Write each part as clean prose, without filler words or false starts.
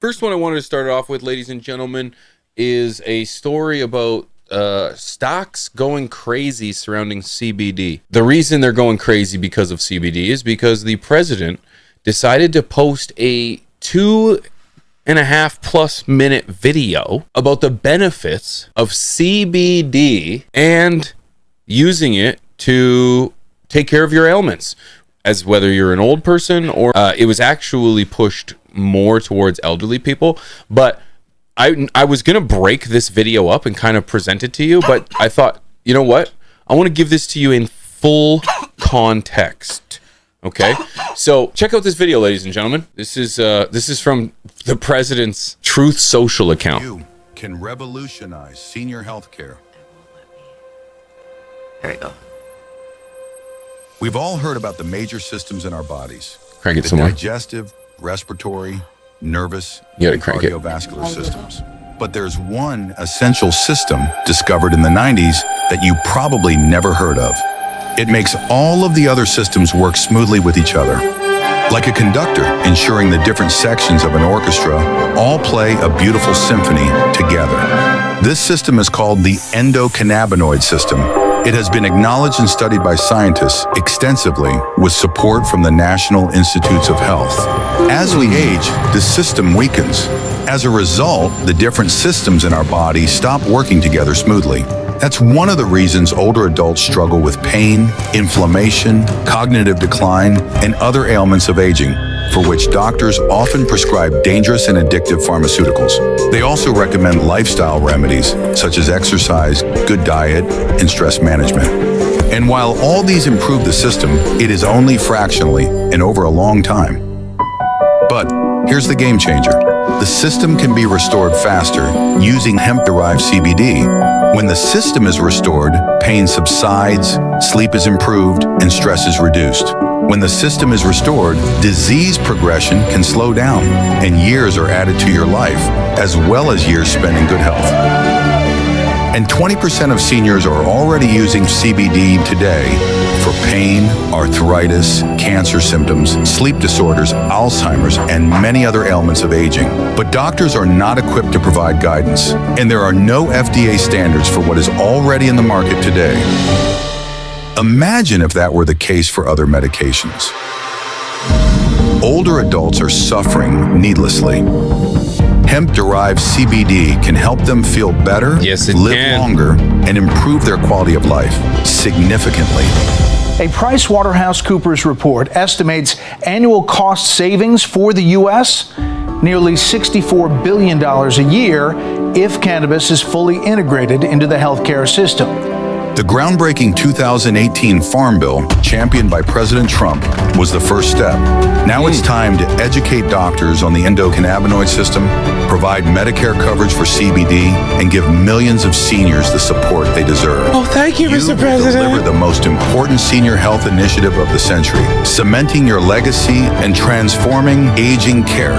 First one I wanted to start off with, ladies and gentlemen, is a story about stocks going crazy surrounding CBD. The reason they're going crazy because of CBD is because the president decided to post a 2.5+ minute video about the benefits of CBD and using it to take care of your ailments, as whether you're an old person or it was actually pushed more towards elderly people. But I was gonna break this video up and kind of present it to you, but I thought, you know what? I want to give this to you in full context. Okay, so check out this video, ladies and gentlemen. This is from the president's Truth Social account. You can revolutionize senior health care. There we go. We've all heard about the major systems in our bodies. Crank it the some more. digestive, respiratory, nervous, You gotta and crank it. cardiovascular systems. But there's one essential system discovered in the 90s that you probably never heard of. It makes all of the other systems work smoothly with each other. Like a conductor, ensuring the different sections of an orchestra all play a beautiful symphony together. This system is called the endocannabinoid system. It has been acknowledged and studied by scientists extensively with support from the National Institutes of Health. As we age, the system weakens. As a result, the different systems in our body stop working together smoothly. That's one of the reasons older adults struggle with pain, inflammation, cognitive decline, and other ailments of aging, for which doctors often prescribe dangerous and addictive pharmaceuticals. They also recommend lifestyle remedies, such as exercise, good diet, and stress management. And while all these improve the system, it is only fractionally and over a long time. But here's the game changer. The system can be restored faster using hemp-derived CBD. When the system is restored, pain subsides, sleep is improved, and stress is reduced. When the system is restored, disease progression can slow down, and years are added to your life, as well as years spent in good health. And 20% of seniors are already using CBD today for pain, arthritis, cancer symptoms, sleep disorders, Alzheimer's, and many other ailments of aging. But doctors are not equipped to provide guidance, and there are no FDA standards for what is already in the market today. Imagine if that were the case for other medications. Older adults are suffering needlessly. Hemp-derived CBD can help them feel better, Yes, it live can. longer, and improve their quality of life significantly. A PricewaterhouseCoopers report estimates annual cost savings for the U.S. nearly $64 billion a year if cannabis is fully integrated into the healthcare system. The groundbreaking 2018 Farm Bill, championed by President Trump, was the first step. Now it's time to educate doctors on the endocannabinoid system, provide Medicare coverage for CBD, and give millions of seniors the support they deserve. Oh, thank you, Mr. will President. deliver the most important senior health initiative of the century, cementing your legacy and transforming aging care.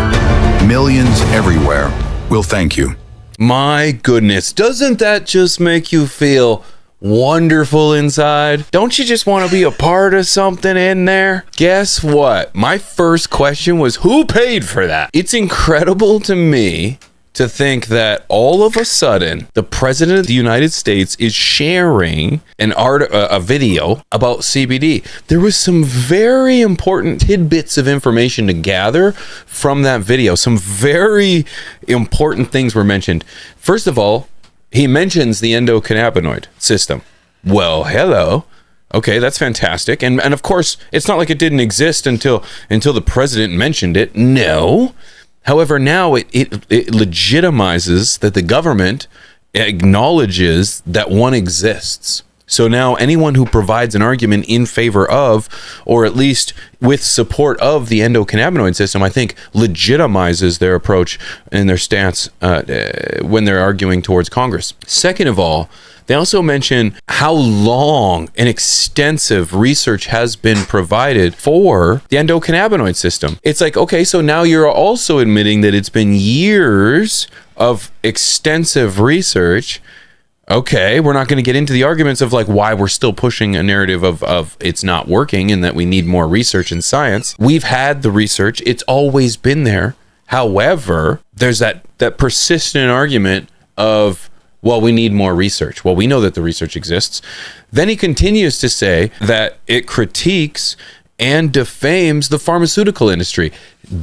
Millions everywhere will thank you. My goodness, doesn't that just make you feel wonderful inside? Don't you just want to be a part of something in there? Guess what? My first question was, who paid for that? It's incredible to me to think that all of a sudden the president of the United States is sharing a video about CBD. There was some very important tidbits of information to gather from that video. Some very important things were mentioned. First of all, he mentions the endocannabinoid system. Well, hello. Okay, that's fantastic. And of course, it's not like it didn't exist until the president mentioned it. No. However, now it legitimizes that the government acknowledges that one exists. So now anyone who provides an argument in favor of, or at least with support of the endocannabinoid system, I think legitimizes their approach and their stance when they're arguing towards Congress. Second of all, they also mention how long and extensive research has been provided for the endocannabinoid system. It's like, okay, so now you're also admitting that it's been years of extensive research. Okay, we're not going to get into the arguments of like why we're still pushing a narrative of it's not working and that we need more research and science. We've had the research. It's always been there. However, there's that persistent argument of, well, we need more research. Well, we know that the research exists. Then he continues to say that it critiques and defames the pharmaceutical industry,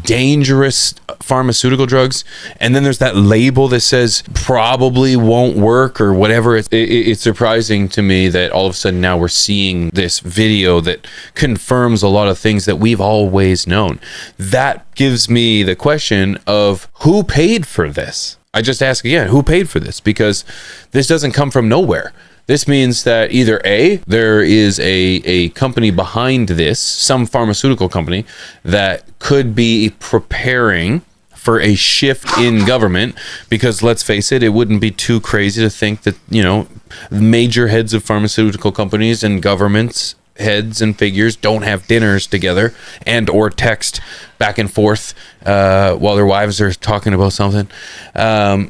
dangerous pharmaceutical drugs. And then there's that label that says probably won't work or whatever. It's surprising to me that all of a sudden now we're seeing this video that confirms a lot of things that we've always known. That gives me the question of who paid for this? I just ask again, who paid for this? Because this doesn't come from nowhere. This means that either A, there is a company behind this, some pharmaceutical company that could be preparing for a shift in government, because let's face it, it wouldn't be too crazy to think that, major heads of pharmaceutical companies and governments heads and figures don't have dinners together and or text back and forth while their wives are talking about something.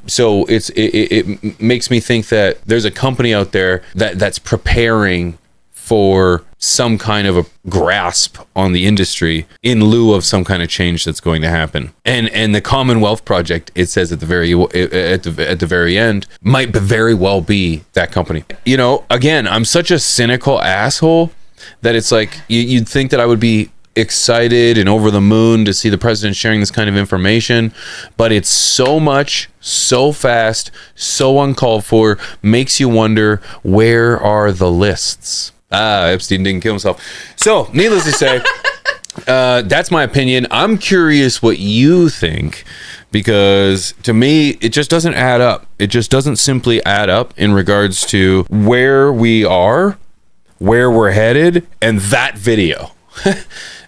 So it makes me think that there's a company out there that's preparing for some kind of a grasp on the industry in lieu of some kind of change that's going to happen. And the Commonwealth Project, it says at the very end, might very well be that company. Again, I'm such a cynical asshole that it's like you'd think that I would be excited and over the moon to see the president sharing this kind of information, but it's so much, so fast, so uncalled for, makes you wonder, where are the lists? Epstein didn't kill himself. So, needless to say, that's my opinion. I'm curious what you think, because to me, it just doesn't add up. It just doesn't simply add up in regards to where we are, where we're headed, and that video.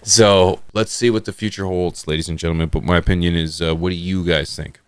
So let's see what the future holds, ladies and gentlemen. But my opinion is, what do you guys think?